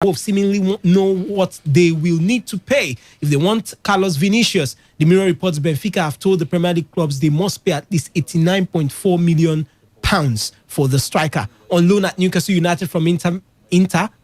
both seemingly won't know what they will need to pay if they want Carlos Vinicius. The Mirror reports Benfica have told the Premier League clubs they must pay at least £89.4 million for the striker. On loan at Newcastle United from Inter,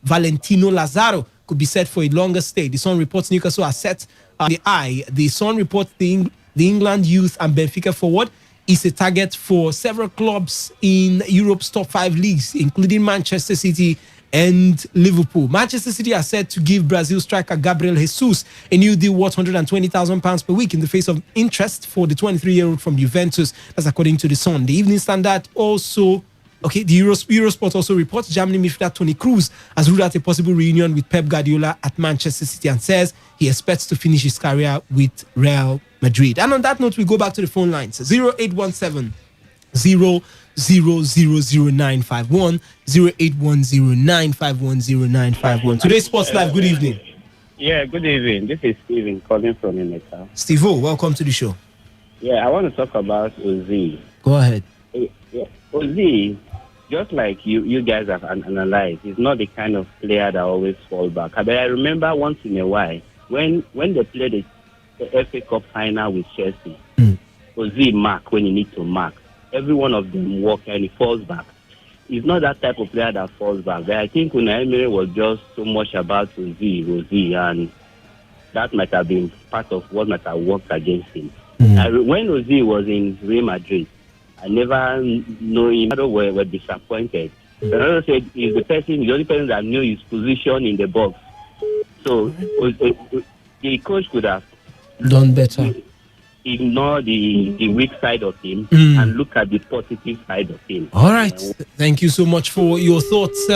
Valentino Lazaro could be set for a longer stay. The Sun reports Newcastle are set the eye. The Sun reports the England youth and Benfica forward is a target for several clubs in Europe's top 5 leagues, including Manchester City and Liverpool. Manchester City are set to give Brazil striker Gabriel Jesus a new deal worth £120,000 per week in the face of interest for the 23-year-old from Juventus. That's according to the Sun. The Evening Standard also... Okay, the Eurosport also reports Germany midfielder Toni Kroos has ruled out a possible reunion with Pep Guardiola at Manchester City and says he expects to finish his career with Real Madrid. And on that note, we go back to the phone lines. 0817 0000951 0810951091. Today's Sports Live, good evening. Yeah, good evening. This is Steven calling from Emeka. Steve, welcome to the show. Yeah, I want to talk about Ozil. Go ahead. Yeah, Ozil, just like you guys have analyzed, he's not the kind of player that always falls back. But I remember once in a while, when they played the FA Cup final with Chelsea, Ozil mark when you need to mark. Every one of them walk and he falls back. He's not that type of player that falls back. But I think Unai Emery was just so much about Ozil, and that might have been part of what might have worked against him. When Ozil was in Real Madrid, I never know him. Were disappointed. Another said he's the only person that knew his position in the box. So the coach could have done better. Ignore the weak side of him and look at the positive side of him. All right. Thank you so much for your thoughts.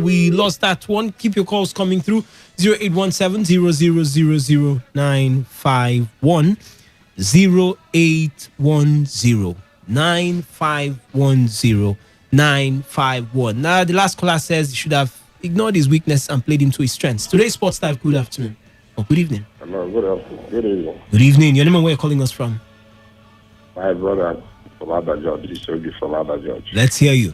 We lost that one. Keep your calls coming through. 0817 0000951 0810 9510951. Now, the last caller says he should have ignored his weakness and played him to his strengths. Today's Sports Live, good afternoon. Oh, good evening. Hello, good afternoon. Good evening. Good evening. Your name and where you're calling us from? My brother from Ada George. This will be from Ada George. Let's hear you.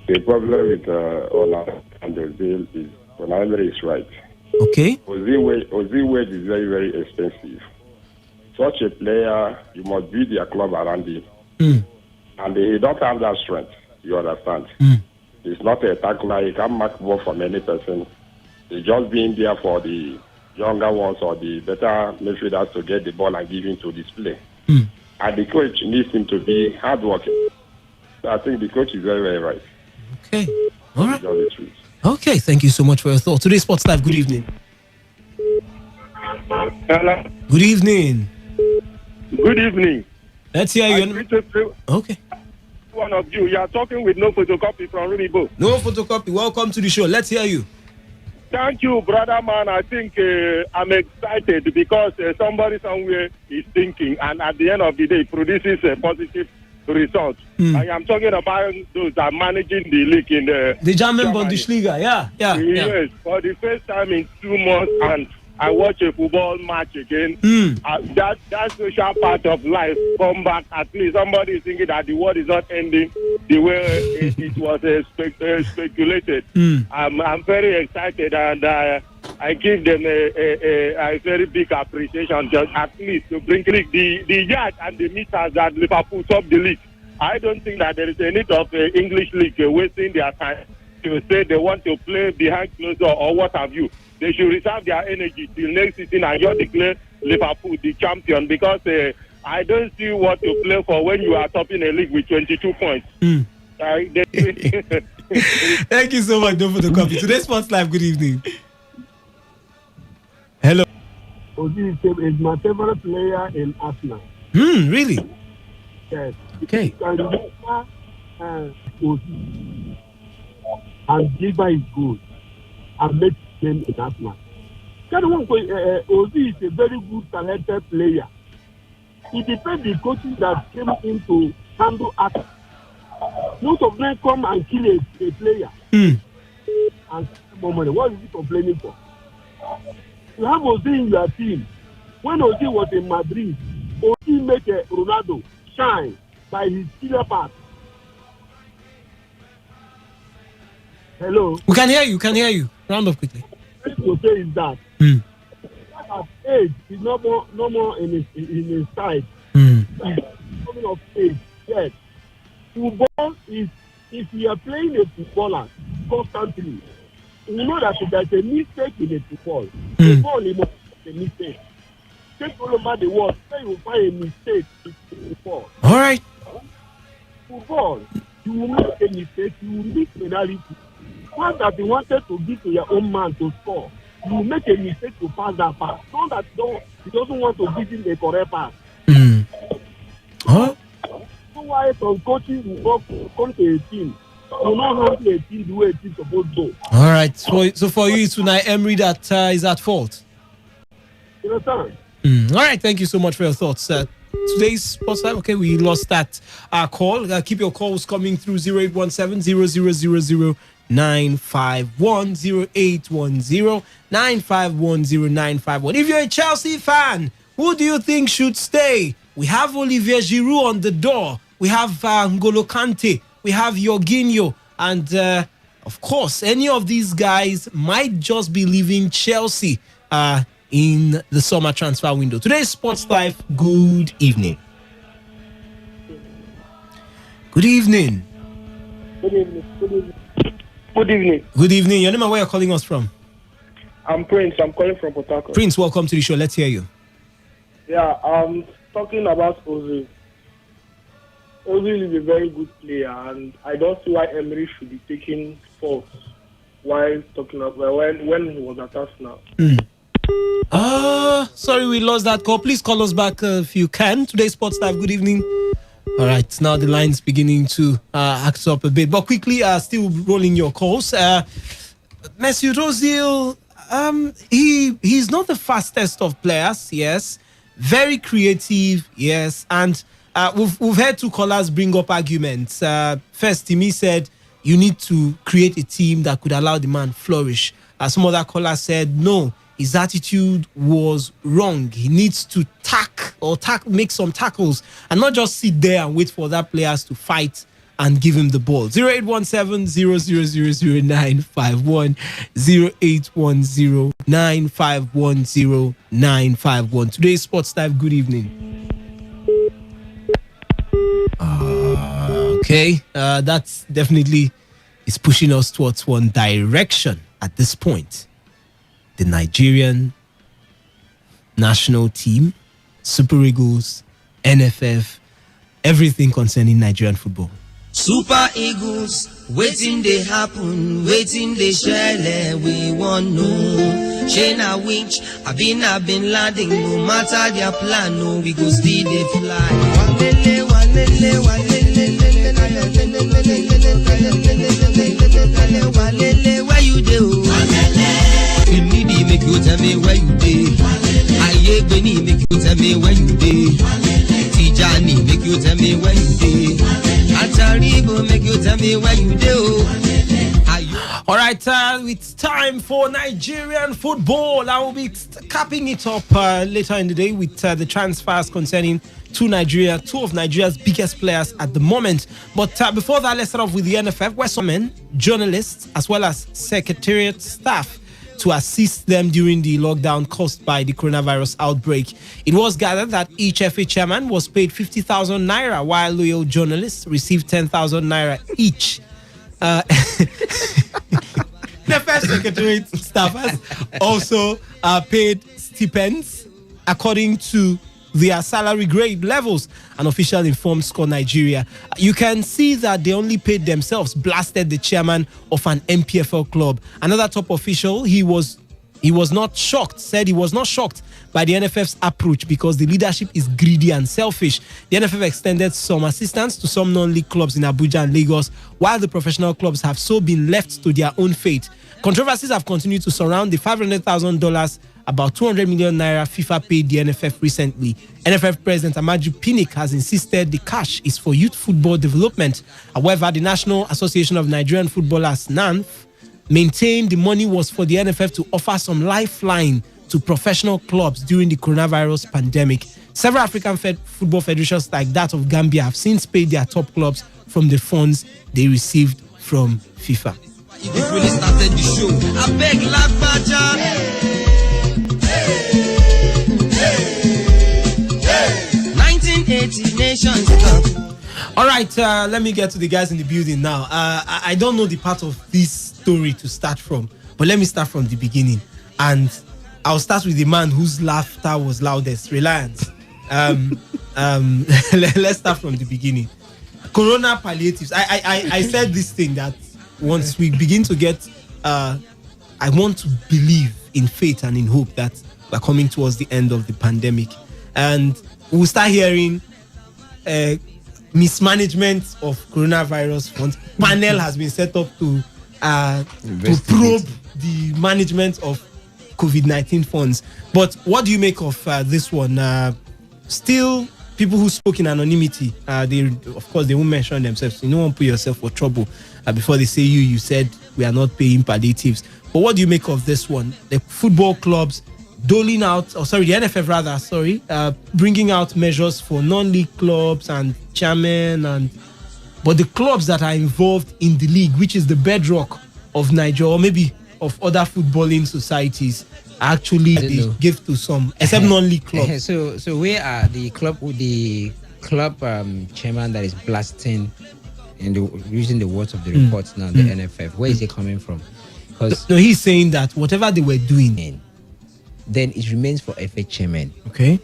The problem with Ola and Ozil is Emery is right. Okay. Ozil wage is very, very expensive. Such a player, you must build your club around him. And they don't have that strength, you understand? He's not a tackler, he can't mark ball from any person. He's just being there for the younger ones or the better midfielders to get the ball and give him to display. And the coach needs him to be hardworking. So I think the coach is very, very right. Okay. All right. Okay, thank you so much for your thoughts. Today's Sports Live, good evening. Hello. Good evening. Good evening. Let's hear you. Okay. One of you are talking with no photocopy from Runibo. No photocopy. Welcome to the show. Let's hear you. Thank you, brother man. I think I'm excited because somebody somewhere is thinking, and at the end of the day, produces a positive result. I am talking about those that are managing the league in the German Bundesliga. Yeah. Yes, for the first time in 2 months, and I watch a football match again. That social part of life come back. At least somebody is thinking that the world is not ending the way it was speculated. I'm very excited, and I give them a very big appreciation just at least to bring the yard and the meters that Liverpool top the league. I don't think that there is a need of English league wasting their time to say they want to play behind closed door or what have you. They should reserve their energy till next season and just declare Liverpool the champion, because I don't see what to play for when you are topping a league with 22 points. Thank you so much, for the copy. Today's Sports Live, good evening. Hello. Ozil is my favorite player in Arsenal. Really? Yes. Okay. And Giba is good. And make him in Arsenal. Ozil is a very good, talented player. It depends the coaches that came in to handle Arsenal. Most of them come and kill a player. And more money. What is he complaining for? You have Ozil in your team. When Ozil was in Madrid, Ozil made Ronaldo shine by his killer pass. Hello? We can hear you. Round up quickly. What to say is that at age is no more in his side. He's coming of age. Yes. Football is, if you are playing a footballer constantly, you know that there's a mistake in the football. Football is a mistake. Take all over the world, where you will find a mistake in football. All right. Football, you will make a mistake, you will miss penalty. One that you wanted to give to your own man to score, you will make a mistake to pass that pass. Not that he doesn't want to give him a correct pass. Huh? So why some coaches will come to a team, will not handle a team the way a team supposed to go. All right. So for you, it's Unai Emery that is at fault. You understand? All right. Thank you so much for your thoughts. Today's sports time. Okay, we lost that call. Keep your calls coming through 0817 0000 951 0810 951 0951. If you're a Chelsea fan, who do you think should stay? We have Olivier Giroud on the door. We have N'Golo Kante. We have Jorginho. And, of course, any of these guys might just be leaving Chelsea in the summer transfer window. Today's Sports Life, good evening. Good evening. Good evening. Good evening. Good evening. Your name and where you're calling us from? I'm Prince. I'm calling from Port Harcourt. Prince, welcome to the show. Let's hear you. Yeah, talking about Ozil. Ozil is a very good player, and I don't see why Emery should be taking fault while talking about when he was at Arsenal. Sorry, we lost that call. Please call us back if you can. Today's Sports Live, good evening. All right, now the line's beginning to act up a bit. But quickly, still rolling your calls. Mesut Ozil, he's not the fastest of players, yes. Very creative, yes. And we've heard two callers bring up arguments. First, Timmy said, you need to create a team that could allow the man flourish. Some other callers said, no, his attitude was wrong. He needs to make some tackles and not just sit there and wait for other players to fight and give him the ball. 0817 0000 951 0810 951 951. Today's Sports Live, good evening. Okay, that's definitely is pushing us towards one direction at this point. The Nigerian national team, Super Eagles, NFF, everything concerning Nigerian football. Super Eagles, waiting they happen, waiting they share, we want no. Shana Winch, I've been landing, no matter their plan, no, we go still they fly. Where you do? You need to make you tell me where you did. I Benny make you tell me where you did. Tijani make you tell me where you did. Ataribo make you tell me where you did. All right, it's time for Nigerian football. I will be capping it up later in the day with the transfers concerning two of Nigeria's biggest players at the moment. But before that, let's start off with the NFF, where some men, journalists, as well as secretariat staff to assist them during the lockdown caused by the coronavirus outbreak. It was gathered that each FA chairman was paid 50,000 naira, while loyal journalists received 10,000 naira each. The first secretariat staff has also paid stipends according to their salary grade levels, an official informed Score Nigeria. You can see that they only paid themselves, blasted the chairman of an MPFL club. Another top official, he was not shocked, said he was not shocked by the NFF's approach because the leadership is greedy and selfish. The NFF extended some assistance to some non-league clubs in Abuja and Lagos, while the professional clubs have so been left to their own fate. Controversies have continued to surround the $500,000, about 200 million naira FIFA paid the NFF recently. NFF President Amaju Pinnick has insisted the cash is for youth football development. However, the National Association of Nigerian Footballers, NANF, maintained the money was for the NFF to offer some lifeline to professional clubs during the coronavirus pandemic. Several African football federations like that of Gambia have since paid their top clubs from the funds they received from FIFA. If you really started the show, I beg Lagbaja. 1980 Nations Cup. All right, let me get to the guys in the building now. I don't know the part of this story to start from, but let me start from the beginning. And I'll start with the man whose laughter was loudest, Reliance. Let's start from the beginning. Corona palliatives. I said this thing that once we begin to get, I want to believe in faith and in hope that we're coming towards the end of the pandemic. And we'll start hearing mismanagement of coronavirus funds. Panel has been set up to probe the management of COVID-19 funds. But what do you make of this one? Still, people who spoke in anonymity, of course, they won't mention themselves. So you don't want to put yourself for trouble before they say you said we are not paying palliatives. But what do you make of this one? The football clubs doling out, the NFF rather, bringing out measures for non-league clubs and chairmen, but the clubs that are involved in the league, which is the bedrock of Nigeria, or maybe of other footballing societies, actually they give to some, except non-league clubs. So where are the club chairman that is blasting using the words of the reports now, the NFF? Where is he coming from? Because no, he's saying that whatever they were doing, then it remains for FA chairman. Okay.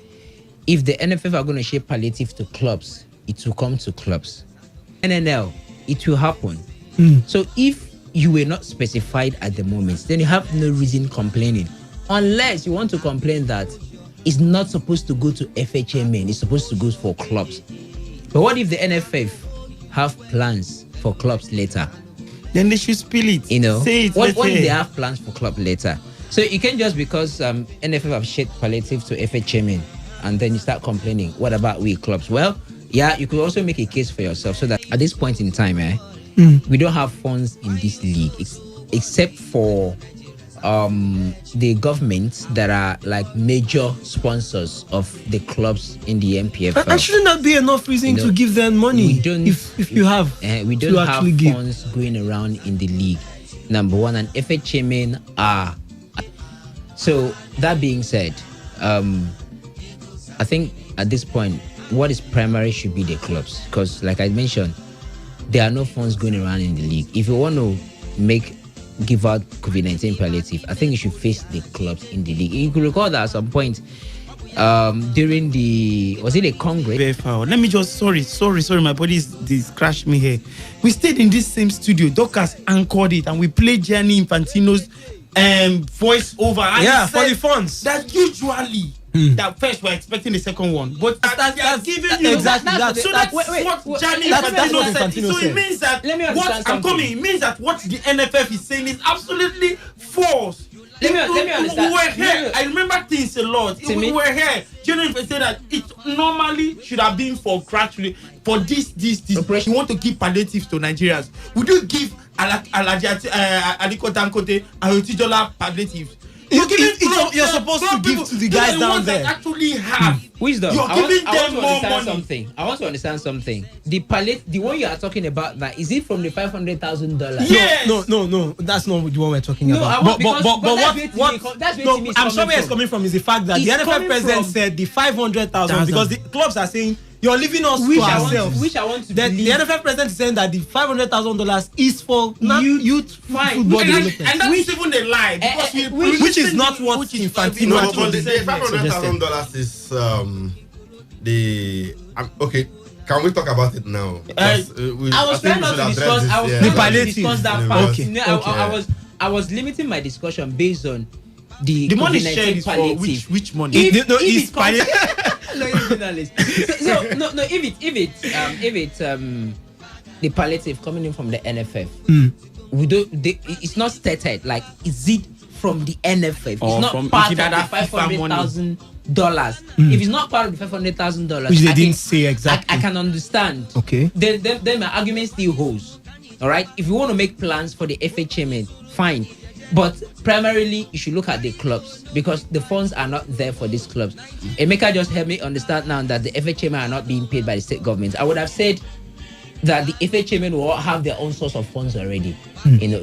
If the NFF are going to share palliative to clubs, it will come to clubs. NNL, it will happen. So if you were not specified at the moment, then you have no reason complaining. Unless you want to complain that it's not supposed to go to FA chairman, it's supposed to go for clubs. But what if the NFF have plans for clubs later? Then they should spill it. Say it. What if they have plans for club later? So you can't just because NFF have shared palliative to FA chairman and then you start complaining. What about we clubs? Well, yeah, you could also make a case for yourself so that at this point in time, we don't have funds in this league except for the governments that are like major sponsors of the clubs in the MPFL. And shouldn't that be enough reason to give them money? If you have, we don't have funds going around in the league. Number one, and FA chairmen are. So that being said, I think at this point, what is primary should be the clubs, because like I mentioned, there are no funds going around in the league. If you want to give out COVID-19 palliative, I think you should face the clubs in the league. You could recall that at some point during the Congress? Let me just, sorry, my body is crashed me here. We stayed in this same studio. Docas anchored it and we played Gianni Infantino's voice over. And for the funds. That usually that first we're expecting the second one, but that's giving you exactly that's what Gianni Infantino said. So it means that it means that what the NFF is saying is absolutely false. Let me understand. We were here. I remember things a lot. We were here. Gianni said that it normally should have been for gradually for this. You want to give palliatives to Nigerians? Would you give Aliko Dangote and Otijola palliatives? You're supposed to give to the guys down there. That actually have wisdom. You're giving them more money. I want to understand something. The one you are talking about, that is it from the $500,000? Yes. No. That's not the one we're talking about. But that's where I'm sure where it's coming from is the fact that the NFF president said the 500,000 because the clubs are saying you're leaving us to ourselves. Which I want to the NFF president is saying that the $500,000 is for youth football development. And that's even a lie. Because which is not what Infantino actually said. $500,000 is okay. Can we talk about it now? I was trying not to discuss. That part. Okay. I was limiting my discussion based on the money shared is for which money? If the palliative coming in from the NFF, it's not stated like is it from the NFF? It's not part of the $500,000. If it's not part of the $500,000, which they didn't say exactly, I can understand. Okay. Then my argument still holds. All right. If you want to make plans for the FA chairman, fine. But primarily, you should look at the clubs because the funds are not there for these clubs. Emeka just helped me understand now that the FA chairman are not being paid by the state government. I would have said that the FA chairman will have their own source of funds already,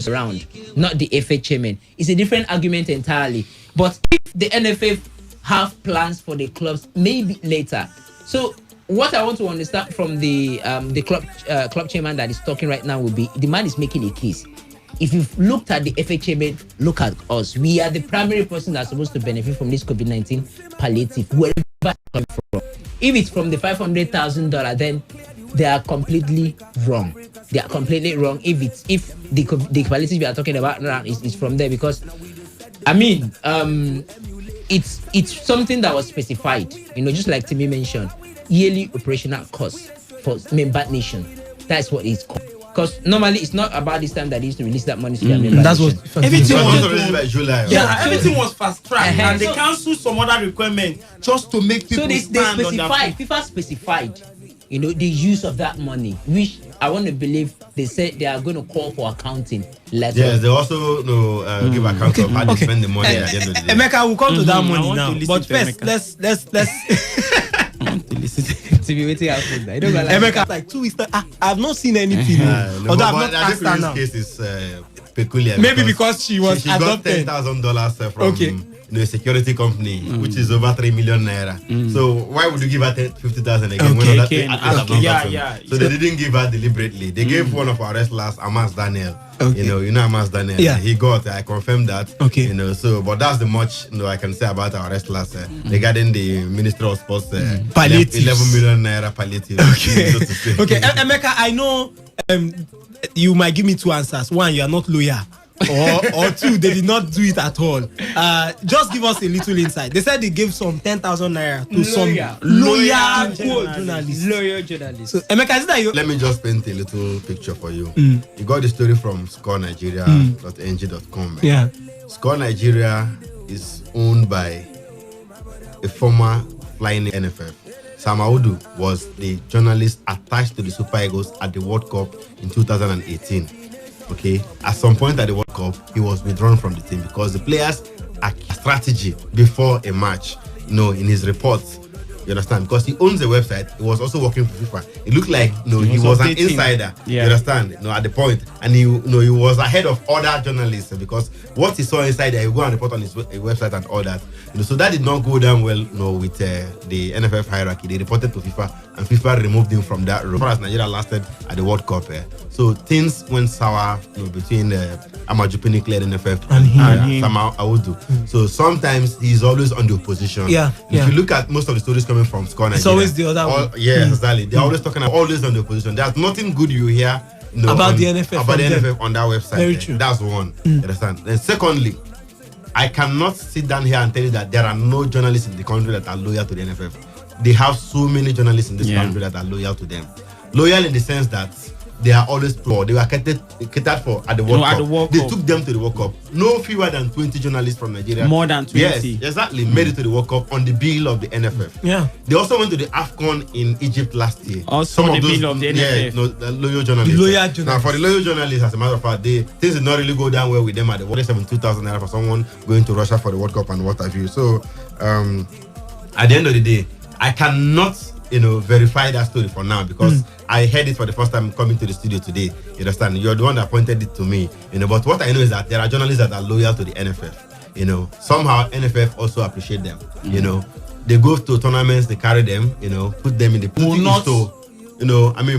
around. Not the FA chairman. It's a different argument entirely. But if the NFF have plans for the clubs, maybe later. So what I want to understand from the club chairman that is talking right now will be the man is making a case. If you've looked at the FA chairman, look at us. We are the primary person that's supposed to benefit from this COVID-19 palliative, wherever it's coming from. If it's from the $500,000, then they are completely wrong. They are completely wrong. If the palliative we are talking about now is from there, because I mean, it's something that was specified. Just like Timmy mentioned, yearly operational costs for member nation. That's what it's called. Because normally it's not about this time that they used to release that money to their member. That's what everything was released by July. Yeah, everything was fast tracked, and they cancelled some other requirement just to make people stand on their feet. FIFA specified, the use of that money, which I want to believe they said they are going to call for accounting later. Yes, they also give account of how they spend the money at the end of the day. Emeka, we'll come to that money now. But first, let's I want to listen to be waiting out for that. I don't go Emeka, like 2 weeks. I've not seen anything. Although I've not asked her now. This case is peculiar. Maybe because she was she got adopted. $10,000 from a security company, which is over 3 million naira. So why would you give her 50,000 again? So they didn't give her deliberately. They gave one of our wrestlers, Amas Daniel. You know Amas Daniel. Yeah. He got. I confirmed that. So but that's the much I can say about our wrestlers regarding the Ministry of Sports. Palliative. 11 million naira palliative. Okay. Emeka, I know you might give me 2 answers. 1, you are not loyal. or 2, they did not do it at all. Just give us a little insight. They said they gave some 10,000 naira to some loyal journalists. Loyal journalists. So, Emeka, is that you? Let me just paint a little picture for you. You got the story from scorenigeria.ng.com. Yeah. Score Nigeria is owned by a former flying NFF. Sam Audu was the journalist attached to the Super Eagles at the World Cup in 2018. Okay, at some point at the World Cup, he was withdrawn from the team because the players are strategy before a match. In his reports, you understand? Because he owns the website, he was also working for FIFA. It looked like he was an insider. You understand? At the point, and he was ahead of other journalists because what he saw inside there, he would go and report on his website and all that. So that did not go down well. With the NFF hierarchy, they reported to FIFA, and FIFA removed him from that role. As far as Nigeria lasted at the World Cup, so things went sour between Amaju Pinnick-led NFF and Sam Audu. So sometimes he's always on the opposition. If you look at most of the stories coming from Score Nigeria, it's always the other one. Exactly. They're always talking about always on the opposition. There's nothing good you hear about the NFF on that website. Very true. That's one. You understand? And secondly, I cannot sit down here and tell you that there are no journalists in the country that are loyal to the NFF. They have so many journalists in this country that are loyal to them. Loyal in the sense that they are always pro. They were catered for at the World Cup. They took them to the World Cup. No fewer than 20 journalists from Nigeria. More than 20. Yes, exactly. Made it to the World Cup on the bill of the NFF. Yeah. They also went to the AFCON in Egypt last year. Also on the bill of the NFF. The loyal journalists. Now, for the loyal journalists, as a matter of fact, things did not really go down well with them at the World Cup. 2,000 naira for someone going to Russia for the World Cup and what have you. So, at the end of the day, I cannot verify that story for now because I heard it for the first time coming to the studio today. You understand? You're the one that pointed it to me. But what I know is that there are journalists that are loyal to the NFF. Somehow NFF also appreciate them. They go to tournaments, they carry them. Put them in the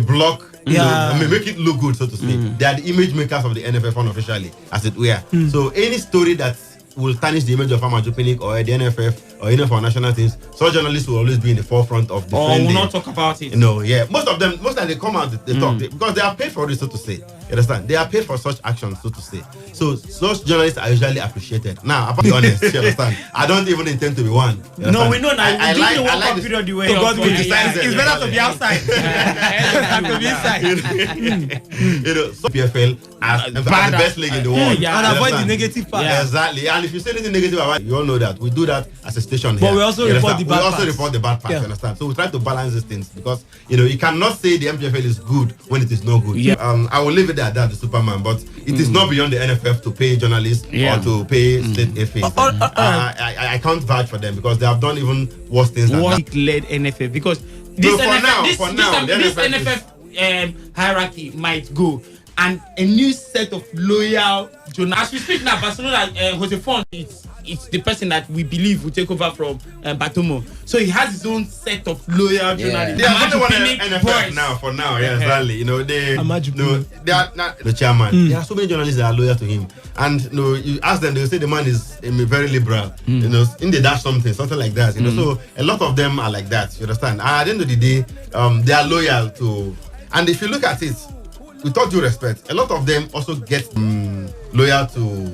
block. Make it look good, so to speak. They are the image makers of the NFF unofficially, as it were. So any story that will tarnish the image of Amaju Pinnick or the NFF or any of our national teams, such journalists will always be in the forefront of defending. Or will not talk about it. Most of them, most of them, they come out, they talk because they are paid for it, so to say. You understand? They are paid for such actions, so to say. So such journalists are usually appreciated. Now, to be honest, you understand? I don't even intend to be one. No, we know now. I like the period you were here. It's better to be outside than to be inside. So PFL as the best league in the world. And avoid the negative part. Exactly. And if you say anything negative about it, you all know that. We do that as a station here. But we also report the bad parts. You understand? So we try to balance these things because, you cannot say the MPFL is good when it is not good. I will leave it at that, the Superman, but it is not beyond the NFF to pay journalists or to pay state FAs. I can't vouch for them because they have done even worse things than that. Led NFF because this NFF hierarchy might go, and a new set of loyal journalists. As we speak now, Barcelona, Jose Font, it's the person that we believe will take over from Batomo. So he has his own set of loyal journalists. They are the one NFL now. For now, exactly. You know, they are not the chairman. There are so many journalists that are loyal to him, and you ask them, they will say the man is very liberal. You know, in the dash something like that. You know, so a lot of them are like that. You understand? And at the end of the day, they are loyal to. And if you look at it, with all due respect, a lot of them also get loyal to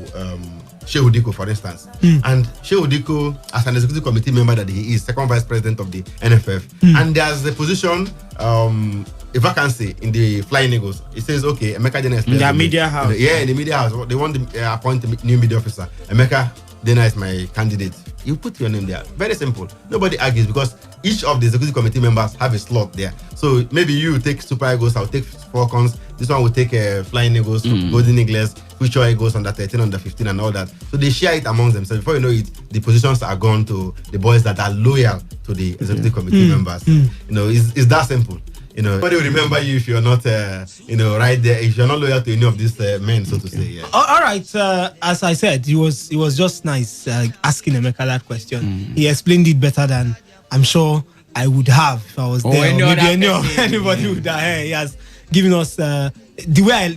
Shehu Diko, for instance. And Shehu Diko, as an executive committee member that he is, second vice president of the NFF, and there's a position, a vacancy in the Flying Eagles. It says, okay, Emeka Dena is in the media house. In the media house. They want to appoint a new media officer. Emeka Dena is my candidate. You put your name there. Very simple. Nobody argues because each of the executive committee members have a slot there. So maybe you take Super Eagles, I'll take Falcons. This one will take Flying Eagles, Golden Eagles, Future Eagles, under 13, under 15, and all that. So they share it amongst themselves. Before you know it, the positions are gone to the boys that are loyal to the executive committee members. You know, it's that simple. You know, nobody will remember you if you're not, right there. If you're not loyal to any of these men, so to say. Yeah. All right. As I said, it was just nice asking Emeka that question. He explained it better than I'm sure I would have if I was there. Anybody would have. He has given us the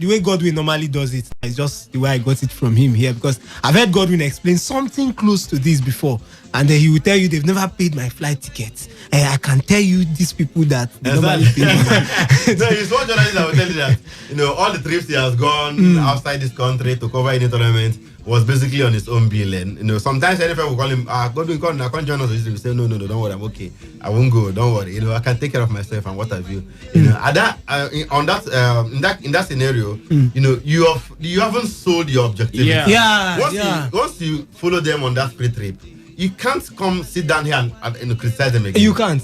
way Godwin normally does it. It's just the way I got it from him here, because I've heard Godwin explain something close to this before, and then he will tell you they've never paid my flight tickets. I can tell you these people that they normally pay me. No, he's one journalist that will tell you that, you know, all the trips he has gone outside this country to cover any tournament was basically on his own bill. And, you know, sometimes NFL will call him, Godwin, come, I can't join us. He will say, no, don't worry, I'm okay. I won't go, don't worry. You know, I can take care of myself and what have you. You know, in that scenario, you know, you haven't sold your objectivity. Once you follow them on that free trip, you can't come sit down here and criticize them again. You can't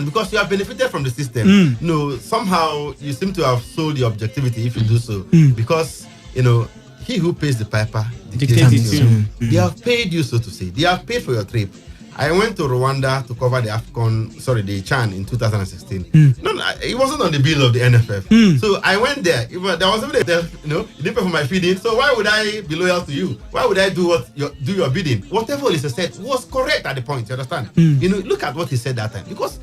because you have benefited from the system. You know, somehow you seem to have sold your objectivity if you do so. Because, you know, he who pays the piper dictates the tune. They have paid you, so to say. They have paid for your trip. I went to Rwanda to cover the CHAN in 2016. No, it wasn't on the bill of the NFF. So I went there. There was somebody there, you know, you didn't pay for my feeding. So why would I be loyal to you? Why would I do your bidding? Whatever Olise said was correct at the point. You understand? You know, look at what he said that time. Because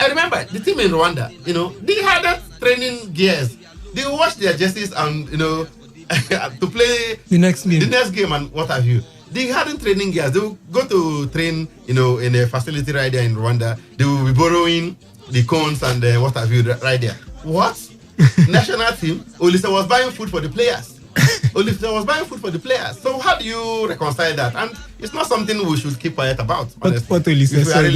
I remember the team in Rwanda. You know, they had that training gears. They washed their jerseys and, you know, to play the next game and what have you. They hadn't training gears. They will go to train, you know, in a facility right there in Rwanda. They will be borrowing the cones and what have you right there. What? National team? Olise was buying food for the players. So how do you reconcile that? And it's not something we should keep quiet about. Honestly. What Olise said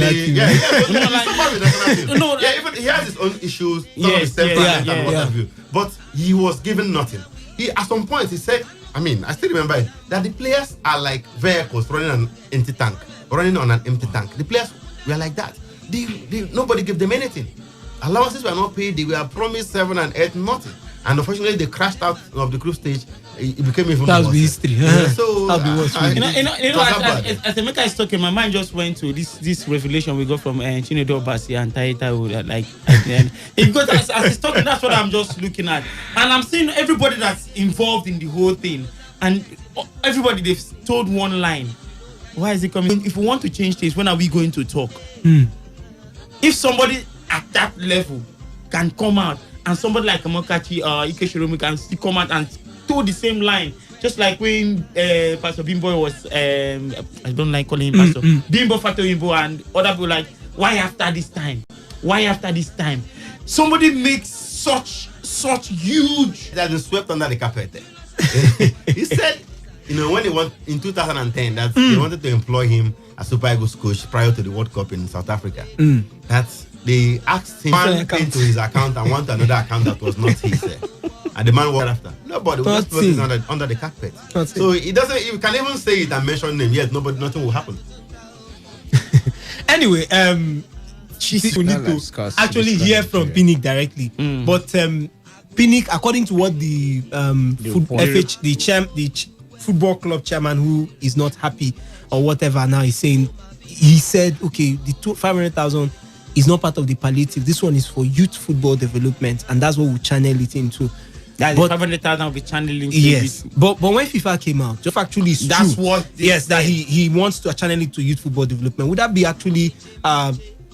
even he has his own issues, and what have you. But he was given nothing. At some point he said, I still remember it, that the players are like vehicles running on an empty tank. The players were like that. Nobody gave them anything. Allowances were not paid. They were promised 7 and 8, nothing. And unfortunately, they crashed out of the group stage. It became even worse. That was history. So, as Emeka is talking, my mind just went to this revelation we got from Chinedu Obasi and Taita. Because as he's talking, that's what I'm just looking at. And I'm seeing everybody that's involved in the whole thing. And everybody, they've told one line. Why is it coming? If we want to change things, when are we going to talk? If somebody at that level can come out, and somebody like Amokachi, Ike Shiromi can come out and toe the same line, just like when Pastor Bimbo was, I don't like calling him Pastor, Bimbo Fatoyimbo and other people like, why after this time? Somebody makes such huge... That is swept under the carpet. He said, you know, when in 2010, that they wanted to employ him as Super Eagles coach prior to the World Cup in South Africa. That's they asked him to pay to his account and want another account that was not his. And the man walked after. Nobody will just put it under the carpet. So he doesn't. You can even say it and mention him. Yet nothing will happen. Anyway, we need to actually hear from Pinnick directly. But Pinnick, according to what the football club chairman, who is not happy or whatever now is saying, he said, okay, the 500,000 is not part of the palliative. This one is for youth football development, and that's what we channel it into. That's 500,000 will be channeling. Yes, but when FIFA came out, just actually is that's true. what. Yes, that he wants to channel it to youth football development. Would that be actually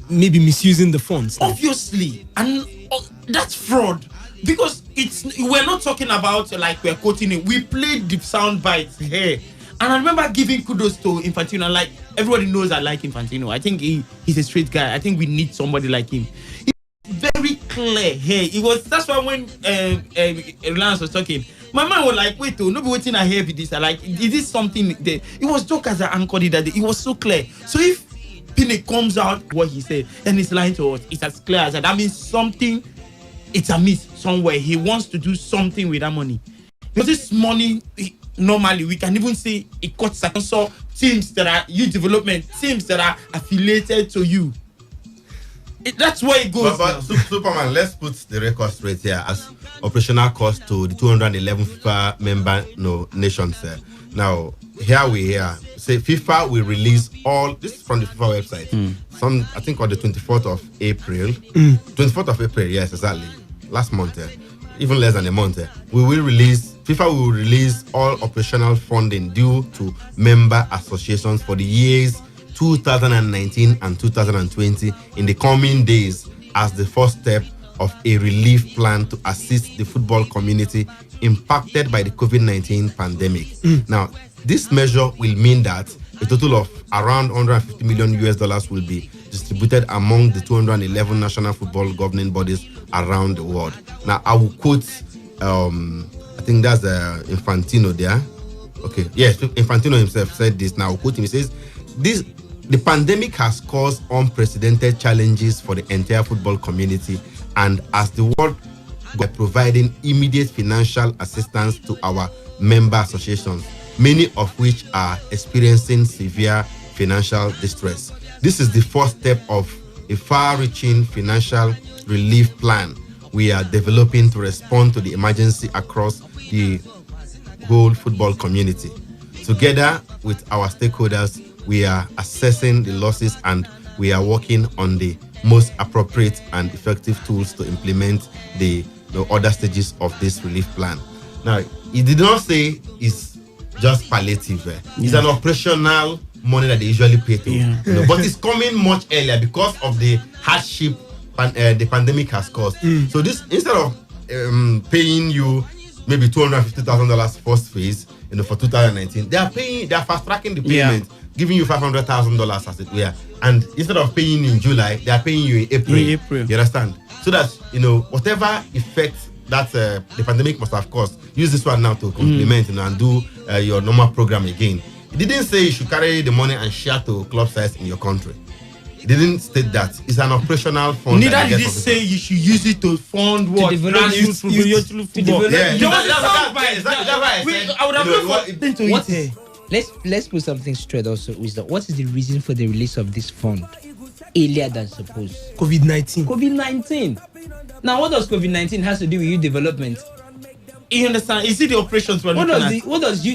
maybe misusing the funds? Obviously, and that's fraud, because we're not talking about like we're quoting it. We played the sound bites here, and I remember giving kudos to Infantino. Like, everybody knows I like Infantino. I think he's a straight guy. I think we need somebody like him. Very clear here. That's why when Lance was talking, my mind was like, wait, nobody waiting I hear with this. I like, is this something that it was just as I anchored it that it was so clear. So if Pinnick comes out what he said and he's lying to us, it's as clear as that. That means something, it's a miss somewhere. He wants to do something with that money. Because this money, normally we can even say it cuts so teams that are youth development, teams that are affiliated to you. That's where it goes. But Superman, let's put the record straight here as operational cost to the 211 FIFA member nations. Now, here we say FIFA will release all. This is from the FIFA website. I think on the 24th of April. 24th of April, yes, exactly. Last month, even less than a month. FIFA will release all operational funding due to member associations for the years 2019 and 2020 in the coming days as the first step of a relief plan to assist the football community impacted by the COVID-19 pandemic. Now, this measure will mean that a total of around $150 million will be distributed among the 211 national football governing bodies around the world. Now, I will quote, I think that's Infantino there. Okay, yes, Infantino himself said this. Now, I'll quote him. He says, the pandemic has caused unprecedented challenges for the entire football community, and as the world by providing immediate financial assistance to our member associations, many of which are experiencing severe financial distress. This is the first step of a far-reaching financial relief plan we are developing to respond to the emergency across the whole football community. Together with our stakeholders, we are assessing the losses and we are working on the most appropriate and effective tools to implement the other stages of this relief plan. Now, he did not say it's just palliative. It's an operational money that they usually pay to. But it's coming much earlier because of the hardship the pandemic has caused. So this, instead of paying you maybe $250,000 first phase, for 2019, they are fast tracking the payment, giving you $500,000 as it were. And instead of paying in July, they are paying you in April. You understand? So that whatever effect that the pandemic must have caused, use this one now to complement and do your normal program again. It didn't say you should carry the money and share to club size in your country. It didn't state that. It's an operational fund. Neither did it say you should use it to fund what? To develop youth football. I would have loved to it. Let's put something straight also. What is the reason for the release of this fund earlier than supposed? COVID-19. Now, what does COVID-19 has to do with youth development? You understand? Is it the operations we're looking at? What does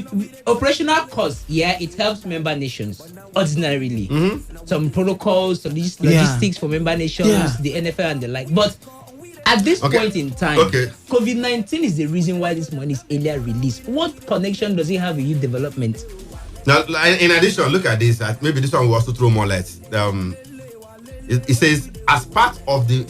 operational cost? Yeah, it helps member nations ordinarily. Some protocols, some logistics for member nations, the NFL and the like. But at this point in time, COVID-19 is the reason why this money is earlier released. What connection does it have with youth development? Now, in addition, look at this. Maybe this one will also throw more light. It says, as part of the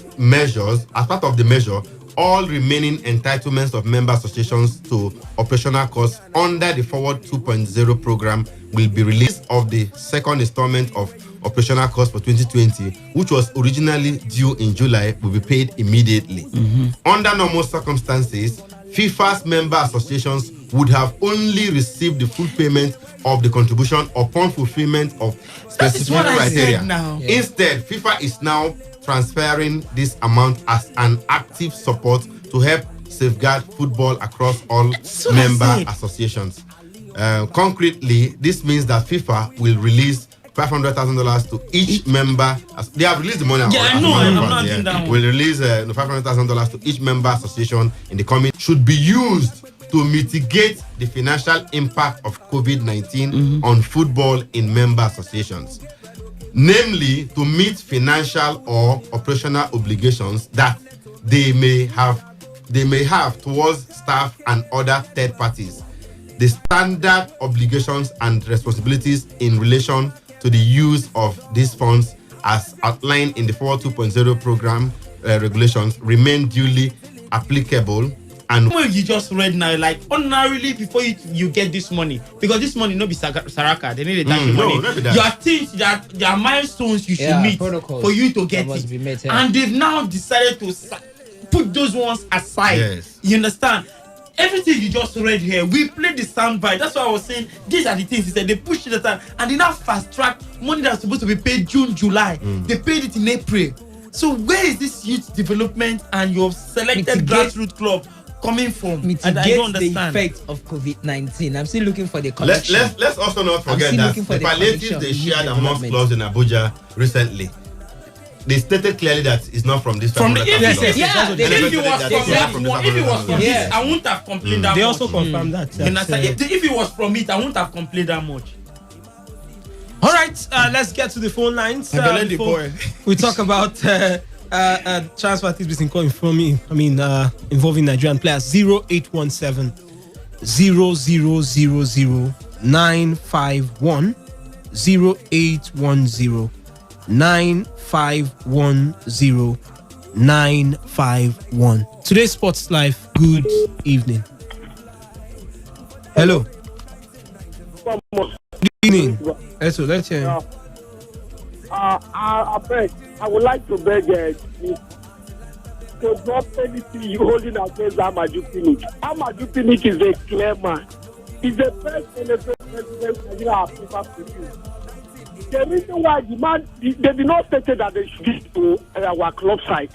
measure, all remaining entitlements of member associations to operational costs under the Forward 2.0 program will be released of the second installment of operational costs for 2020, which was originally due in July, will be paid immediately. Under normal circumstances, FIFA's member associations would have only received the full payment of the contribution upon fulfillment of specific criteria. Instead, FIFA is now transferring this amount as an active support to help safeguard football across all member associations. Concretely, this means that FIFA will release $500,000 to each member. They have released the money. Will release $500,000 to each member association in the coming. Should be used to mitigate the financial impact of COVID-19 on football in member associations. namely to meet financial or operational obligations that they may have towards staff and other third parties. The standard obligations and responsibilities in relation to the use of these funds as outlined in the 4.2.0 program regulations remain duly applicable. And what you just read now, like ordinarily before you get this money, because this money no be saraka, they need to dash money. There are things that there are milestones you should meet for you to get it, and they've now decided to put those ones aside. Yes. You understand? Everything you just read here, we played the soundbite. That's why I was saying these are the things he said. They pushed it aside and they now fast track money that's supposed to be paid June, July. They paid it in April. So where is this youth development and your selected grassroots club coming from? Mitigate and I don't understand the effect of COVID-19. I'm still looking for the connection. Let's also not forget that the palliatives they shared amongst clubs in Abuja recently, they stated clearly that it's not from this from the if it was from this, I wouldn't have complained that much. They also confirmed that. If it was from it, I wouldn't have complained that much. All right, let's get to the phone lines. We talk about transfer activities involving Nigerian players. 0817 0000 951 0810 951 951. Today's Sports Life. Good evening. Hello. Good evening. Let's hear him. I beg. I would like to beg to drop anything you holding against Amaju Pinnick. Amaju Pinnick is a clear man. He's the best NFL president Nigeria has ever produced. The reason why the man, they did not state that they should give to our club side.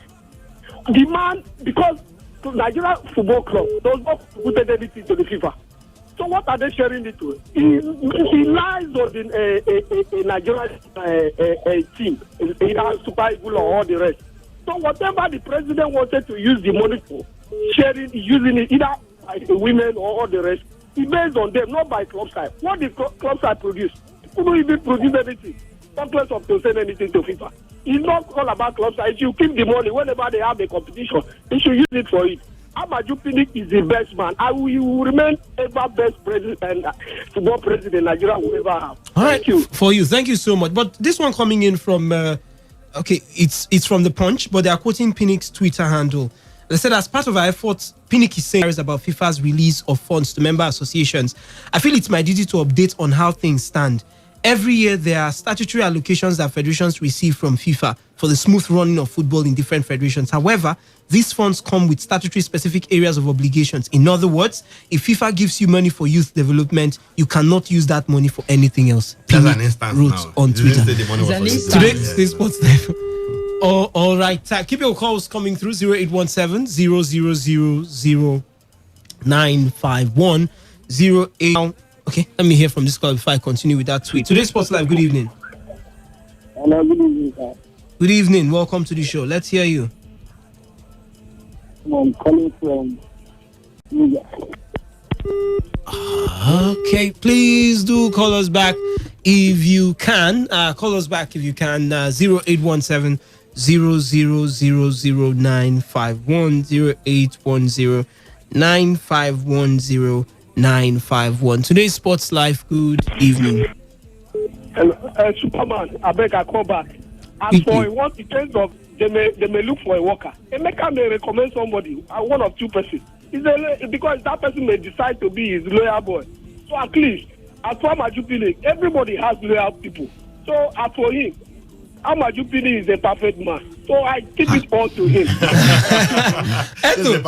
The man, because Nigeria Football Club does not put anything to the FIFA. So what are they sharing it to? He lies on the Nigerian team, either Super Eagles or all the rest. So whatever the president wanted to use the money for, sharing, using it either by the women or all the rest, it's based on them, not by club side. What the club side produce? Couldn't even produce anything. Not less of to send anything to FIFA. It's not all about club side. You keep the money whenever they have a competition. They should use it for it. Amaju Pinnick is the best man. He will remain ever best president, football president Nigeria will ever have. All right, thank you. For you. Thank you so much. But this one coming in from, it's from The Punch, but they are quoting Pinnick's Twitter handle. They said, as part of our efforts, Pinnick is saying about FIFA's release of funds to member associations. I feel it's my duty to update on how things stand. Every year, there are statutory allocations that federations receive from FIFA for the smooth running of football in different federations. However, these funds come with statutory specific areas of obligations. In other words, if FIFA gives you money for youth development, you cannot use that money for anything else. That's an instance now. On Twitter. Today's Sports Life. All right. Keep your calls coming through 0817 0000 951 08. Okay, let me hear from this call before I continue with that tweet. Today's Sports Live, good evening. Hello, good evening, sir. Good evening, welcome to the show. Let's hear you. I'm calling from New York. Okay, please do call us back if you can. Call us back if you can. 0817 0000 951 0810 951 951. Today's Sports Life, good evening. Hello, Superman, I beg I call back. As for what in terms of they may look for a worker. A maker may recommend somebody, one of two persons. Because that person may decide to be his loyal boy. So at least, as for Amaju Pinnick, everybody has loyal people. So as for him, Amaju Pinnick is a perfect man. So I keep it all to him. Eto,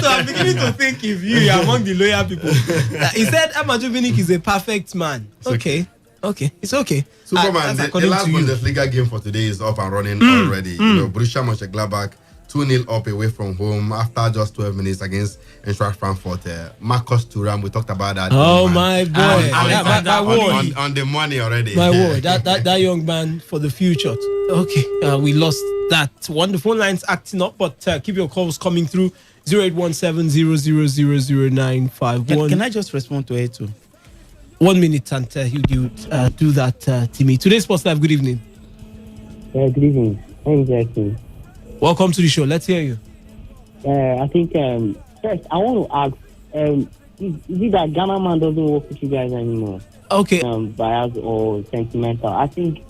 I'm beginning to think if you are among the loyal people. He said Amaju Pinnick is a perfect man. Okay, it's okay. Superman, the last Bundesliga game for today is up and running already. You know, Borussia Mönchengladbach 2-0 up away from home after just 12 minutes against Eintracht Frankfurt. Marcus Thuram, we talked about that. Oh my boy, on the money already. My word, that young man for the future. Okay, we lost that one. The phone line's acting up, but keep your calls coming through 0817 0000 951. Can I just respond to it too? 1 minute and you do that, Timmy. Today's Sports Live, good evening. Yeah, good evening. Thanks, Jackson. Welcome to the show. Let's hear you. I think first I want to ask, is it that Ghana man doesn't work with you guys anymore? Okay. Biased or sentimental? I think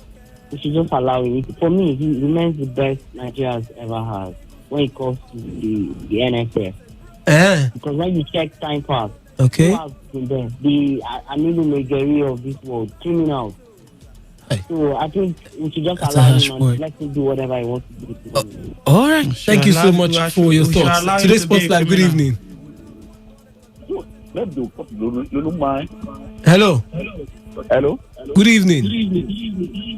we should just allow him. For me, he remains the best Nigeria has ever had when it comes to the NFF. Because when you check time pass, okay, who has been there? The Amilu Megeri of this world, criminals. Hey. So I think we should just allow him and let him do whatever he wants to do. All right. Thank you so much for your thoughts. Today's Sports Live, good evening. Hello. Hello. Good evening. Good evening.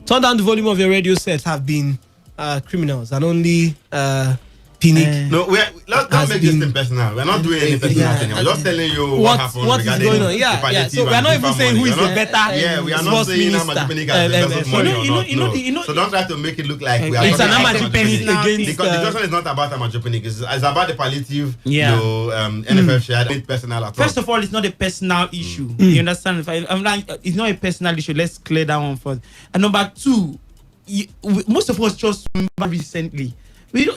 Turn down the volume of your radio set. Have been criminals and only Pinnick. No, let's not make this thing personal. We're not doing any personal thing. We're just telling you what happened. What is going on? Yeah. So we're not even saying who is the better. Yeah, we are not saying how much Pinnick has invested money or not. So don't try to make it look like we are. It's an amateur Pinnick against. Because the question is not about amateur Pinnick. It's about the palliative. NFF share. It's personal at all. First of all, it's not a personal issue. You understand? I'm like, it's not a personal issue. Let's clear that one first. And number two, most of us just remember recently.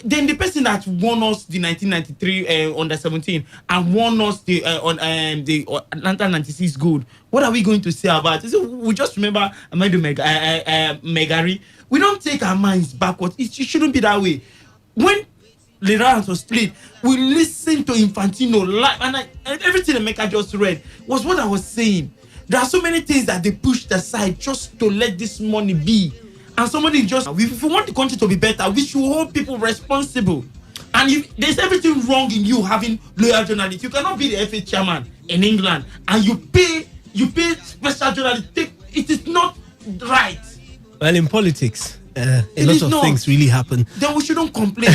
Then the person that won us the 1993 under 17 and won us the Atlanta 96 gold. What are we going to say about it? So we just remember Amadu Megari. We don't take our minds backwards. It shouldn't be that way. When Lerant was played, we listened to Infantino live, and everything Emeka just read was what I was saying. There are so many things that they pushed aside just to let this money be. And somebody if we want the country to be better, we should hold people responsible. And if there's everything wrong in you having loyal journalists, you cannot be the FA chairman in England and you pay special journalists. It is not right. Well, in politics, a lot of things really happen. Then we shouldn't complain.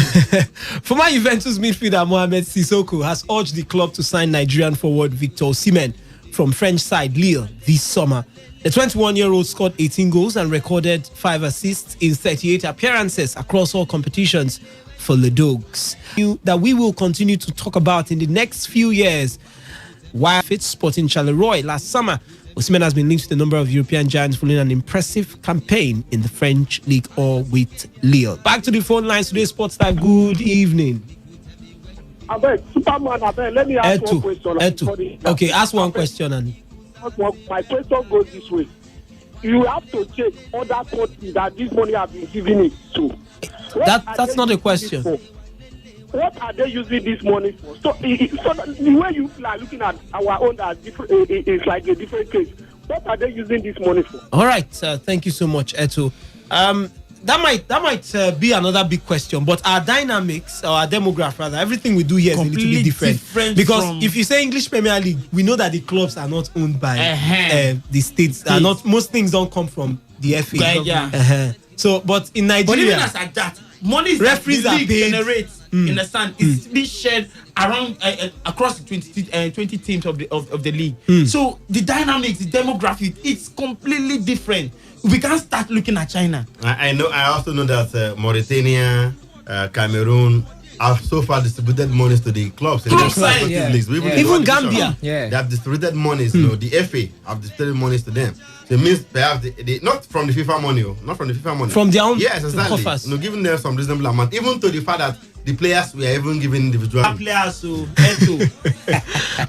Former Juventus midfielder Mohamed Sissoko has urged the club to sign Nigerian forward Victor Osimhen from French side Lille this summer. The 21-year-old scored 18 goals and recorded 5 assists in 38 appearances across all competitions for the Dogs. That we will continue to talk about in the next few years. While fit Sporting Charleroi last summer, Osimhen has been linked to the number of European giants following an impressive campaign in the French League or with Lille. Back to the phone lines today, Sports Live. Good evening. Superman, let me ask one question. Okay, ask one question. And my question goes this way. You have to check other countries that this money have been given it to. That's not a question. What are they using this money for? So the way you are looking at our own as different, it's like a different case. What are they using this money for? All right, thank you so much, Eto. That might be another big question, but our dynamics, or our demographic, rather, everything we do here is a little bit different. Because if you say English Premier League, we know that the clubs are not owned by the states. Are not, most things don't come from the FA. So, but in Nigeria, but even as like that, money referees are paid. Generates, you understand? It's being shared around across the 20 teams of the league. So the dynamics, the demographic, it's completely different. We can't start looking at China. I also know that Mauritania, Cameroon have so far distributed monies to the clubs in the leagues. Even Gambia. They have distributed monies. The FA have distributed monies to them. So it means perhaps they not from the FIFA money, not from the FIFA money. From their own exactly. Giving them some reasonable amount, even to the fact that the players were even given individual players.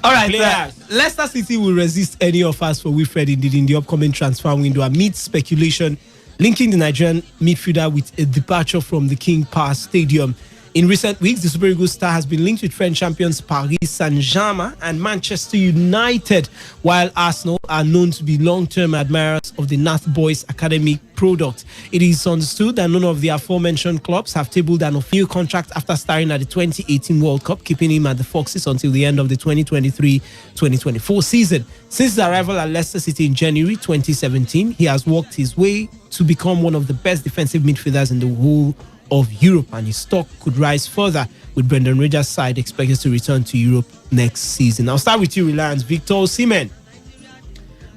All right, Leicester City will resist any offers for Wilfred in the upcoming transfer window amid speculation linking the Nigerian midfielder with a departure from the King Power Stadium. In recent weeks, the Super Eagles star has been linked with French champions Paris Saint-Germain and Manchester United, while Arsenal are known to be long-term admirers of the Nath Boys Academy product. It is understood that none of the aforementioned clubs have tabled an official contract after starring at the 2018 World Cup, keeping him at the Foxes until the end of the 2023-2024 season. Since his arrival at Leicester City in January 2017, he has worked his way to become one of the best defensive midfielders in the whole of Europe, and his stock could rise further with Brendan Rodgers' side expected to return to Europe next season. I'll start with you, Reliance. Victor Osimhen.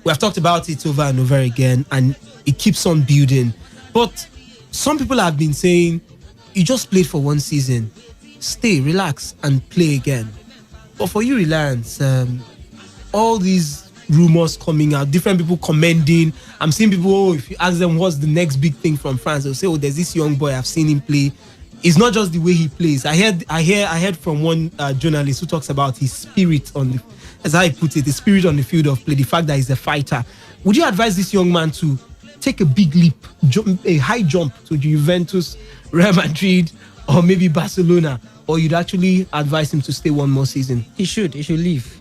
We have talked about it over and over again, and it keeps on building. But some people have been saying, you just played for one season. Stay, relax, and play again. But for you, Reliance, all these rumors coming out, different people commending. I'm seeing people, if you ask them what's the next big thing from France, they'll say, oh, there's this young boy, I've seen him play. It's not just the way he plays. I heard from one journalist who talks about his spirit on the, as I put it, the spirit on the field of play, the fact that he's a fighter. Would you advise this young man to take a big leap, a high jump to Juventus, Real Madrid, or maybe Barcelona? Or you'd actually advise him to stay one more season? He should leave.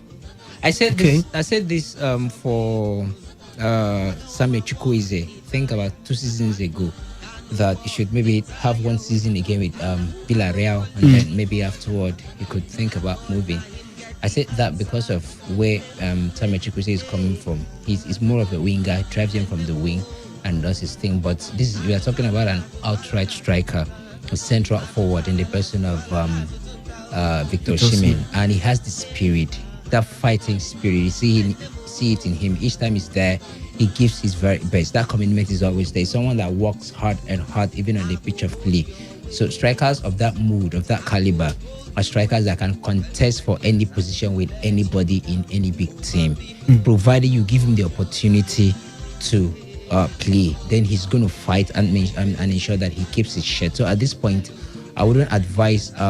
I said this for Samuel Chukwueze, I think about 2 seasons ago, that he should maybe have one season again with Villarreal, and then maybe afterward he could think about moving. I said that because of where Samuel Chukwueze is coming from. He's more of a winger, drives in from the wing and does his thing. But we are talking about an outright striker, a central forward in the person of Victor Osimhen, and he has the spirit, that fighting spirit. You see it in him. Each time he's there, he gives his very best. That commitment is always there. Someone that works hard and hard, even on the pitch of play. So strikers of that mood, of that caliber, are strikers that can contest for any position with anybody in any big team, provided you give him the opportunity to play. Then he's going to fight and ensure that he keeps his shirt. So at this point, I wouldn't advise Victor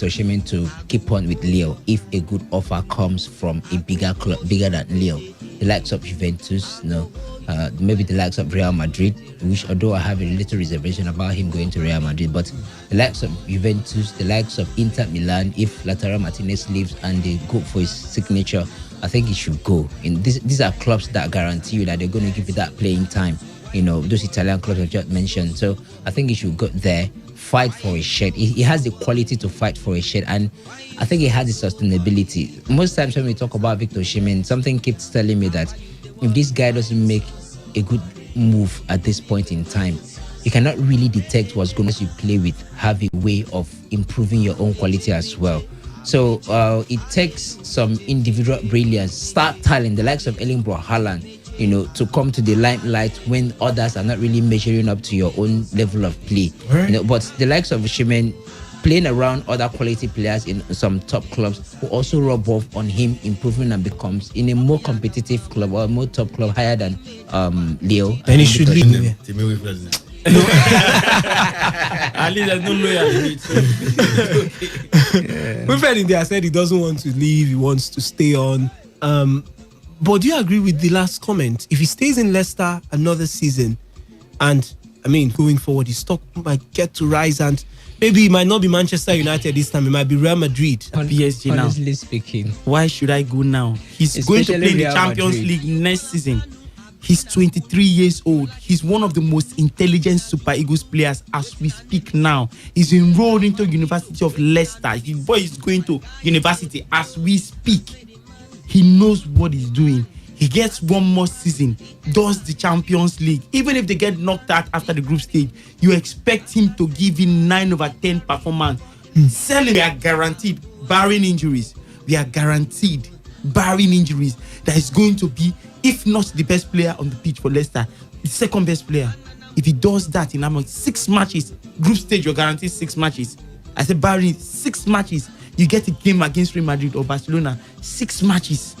Osimhen to keep on with Lille if a good offer comes from a bigger club, bigger than Lille, the likes of Juventus, maybe the likes of Real Madrid, which although I have a little reservation about him going to Real Madrid, but the likes of Juventus, the likes of Inter Milan, if Lautaro Martinez leaves and they go for his signature, I think he should go. And these are clubs that guarantee you that they're going to give you that playing time. Those Italian clubs I've just mentioned. So I think he should go there, fight for a shirt. He has the quality to fight for a shirt, and I think he has the sustainability. Most times when we talk about Victor Osimhen, something keeps telling me that if this guy doesn't make a good move at this point in time, you cannot really detect what's going on as you play with, have a way of improving your own quality as well. So it takes some individual brilliance, star talent, the likes of Erling Braut Haaland, to come to the limelight when others are not really measuring up to your own level of play. Right. But the likes of Osimhen playing around other quality players in some top clubs will also rub off on him improving and becomes in a more competitive club or a more top club higher than Leo. And he should leave. At least there's no loyalty. My friend in there said he doesn't want to leave, he wants to stay on. But do you agree with the last comment? If he stays in Leicester another season, and going forward, his stock might get to rise, and maybe it might not be Manchester United this time, it might be Real Madrid. PSG now. Honestly speaking, why should I go now? He's going to play in the Champions League next season. He's 23 years old. He's one of the most intelligent Super Eagles players as we speak now. He's enrolled into University of Leicester. His boy is going to university as we speak. He knows what he's doing. He gets one more season, does the Champions League. Even if they get knocked out after the group stage, you expect him to give in 9 over 10 performance. Selling, we are guaranteed, barring injuries. We are guaranteed, barring injuries, that he's going to be, if not the best player on the pitch for Leicester, the second best player. If he does that in 6 matches, group stage, you're guaranteed 6 matches. I said barring 6 matches, you get a game against Real Madrid or Barcelona, 6 matches.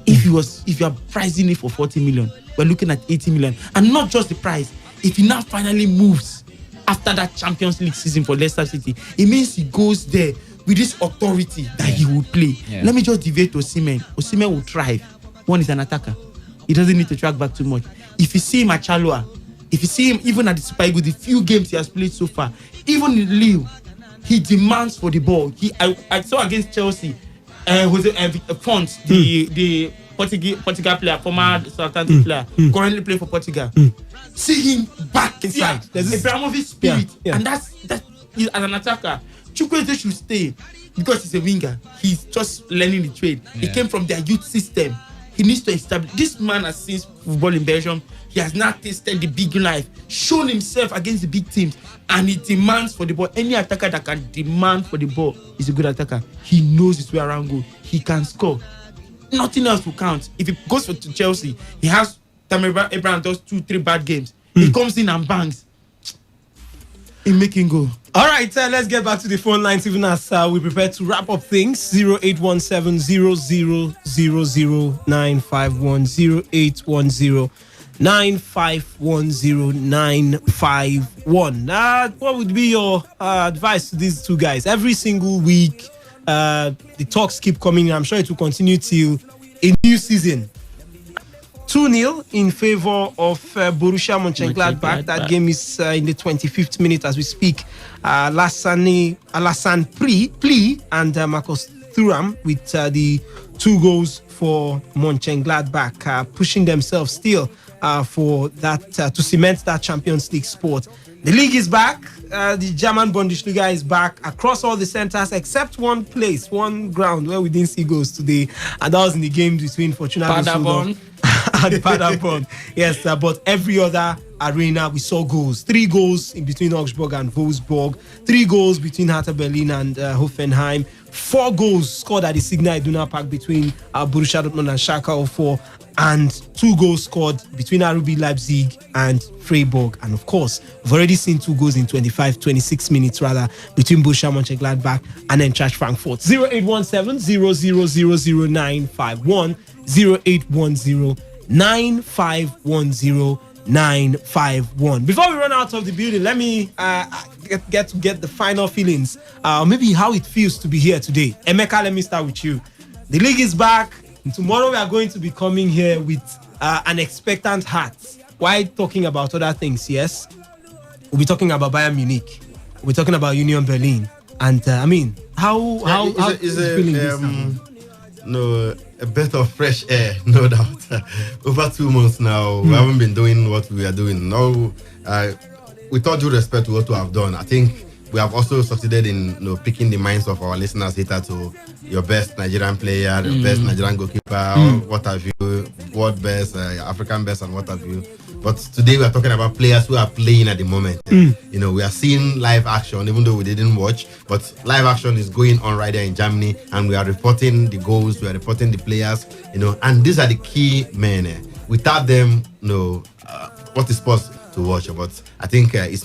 If you are pricing it for 40 million, we're looking at 80 million. And not just the price. If he now finally moves after that Champions League season for Leicester City, it means he goes there with this authority that he will play. Yeah. Let me just deviate to Osimhen. Osimhen will thrive. One is an attacker. He doesn't need to track back too much. If you see him at Chalua, if you see him even at the Super Eagles, the few games he has played so far, even in Lille, he demands for the ball. I saw against Chelsea, Font, the Portugal player, former Southampton player, currently playing for Portugal. See him back inside. There's Ibrahimovic spirit, and that's he's as an attacker. Chukwueze should stay because he's a winger. He's just learning the trade. He came from their youth system. He needs to establish. This man has seen football in Belgium. He has not tasted the big life, shown himself against the big teams, and he demands for the ball. Any attacker that can demand for the ball is a good attacker. He knows his way around goal. He can score. Nothing else will count. If he goes to Chelsea, he has Tammy Abraham does 2-3 bad games. He comes in and bangs. in making goal. All right, let's get back to the phone lines even as we prepare to wrap up things. 0817-000-951, 0810-9510951. What would be your advice to these two guys? Every single week, the talks keep coming. I'm sure it will continue till a new season. 2-0 in favor of Borussia Mönchengladbach. That game is in the 25th minute as we speak. Alassane Pli and Marcus Thuram with the 2 goals for Mönchengladbach, pushing themselves still for that to cement that Champions League spot. The league is back. The German Bundesliga is back across all the centers except one place, one ground where we didn't see goals today, and that was in the game between Fortuna Düsseldorf and Paderborn. Yes, but every other arena we saw goals. 3 goals in between Augsburg and Wolfsburg, 3 goals between Hertha Berlin and Hoffenheim, 4 goals scored at the Signal Iduna Park between Borussia Dortmund and Schalke 04, and 2 goals scored between RB Leipzig and Freiburg. And of course, we've already seen 2 goals in 26 minutes rather between Borussia Mönchengladbach and Eintracht Frankfurt. 0817-0000951, 0810-9510951. Before we run out of the building, let me get the final feelings. Maybe how it feels to be here today. Emeka, let me start with you. The league is back. Tomorrow we are going to be coming here with an expectant heart. Why talking about other things? Yes, we'll be talking about Bayern Munich. We're talking about Union Berlin. And how is it feeling this time? No, a bit of fresh air, no doubt. Over 2 months now, we haven't been doing what we are doing. No, with all due respect to what we have done, I think we have also succeeded in picking the minds of our listeners later to your best Nigerian player, the best Nigerian goalkeeper, what have you, world best, African best, and what have you. But today we are talking about players who are playing at the moment. We are seeing live action, even though we didn't watch. But live action is going on right there in Germany, and we are reporting the goals, we are reporting the players. And these are the key men. Without them, what is supposed to watch? But I think it's